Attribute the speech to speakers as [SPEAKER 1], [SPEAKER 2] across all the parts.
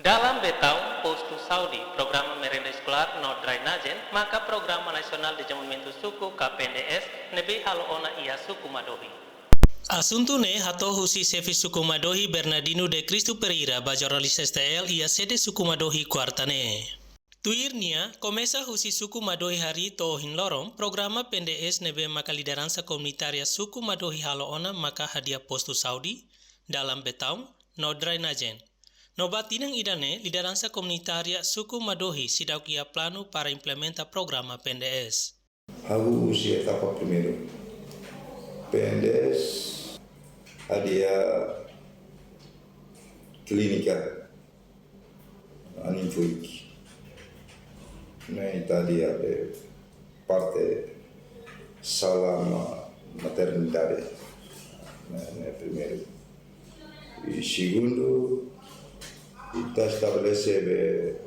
[SPEAKER 1] Dalam betau postu Saudi, programa merenda escolar no drainagen, maka programa nasional de desenvolvimento suku KPNDS nebe halo ona ia suku Madohi. Asuntune hato husi sefi suku Madohi Bernardino de Cristo Pereira, bajornalis STL ia sede suku Madohi kuartane. Tuirnia, começa husi suku Madohi hari to hinlorong, programa PNDS nebe maka lideransa komunitaria suku Madohi halo ona maka hadiah postu Saudi, dalam betau no drainagen. No batinang idane, lideransa komunitaria suku Madohi sidaw kia plano para implementa programa PNDS.
[SPEAKER 2] Hago usia etapa primeiro. PNDS hadiah clínica aninfuik. Na Itália de parte sala maternidade. Primeiro. E segundo, está estabelecer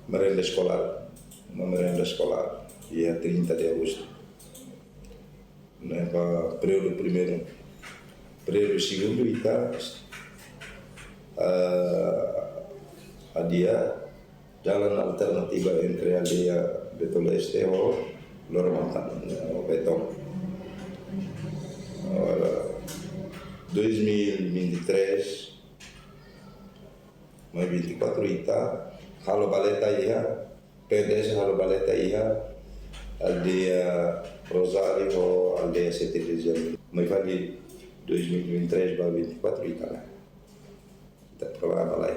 [SPEAKER 2] merenda escolar, uma merenda escolar, dia 30 de agosto. Para período primeiro, período segundo, está a dia jalan alternativa entre aldeia Betoleste e Loro Montano, o Betão. 2023 mais 24 está halo baleta ia PNDS halo baleta ia aldeia Rosário ou aldeia 7 de janeiro mas vale 2023 para 24 está lá está programa lá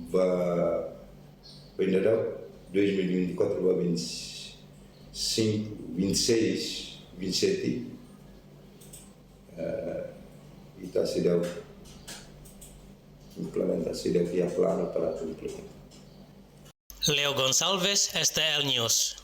[SPEAKER 2] vai ainda 2024 para 25 26 27 está sedang implementasi dan plano para implementasi.
[SPEAKER 1] Leo Gonçalves, STL News.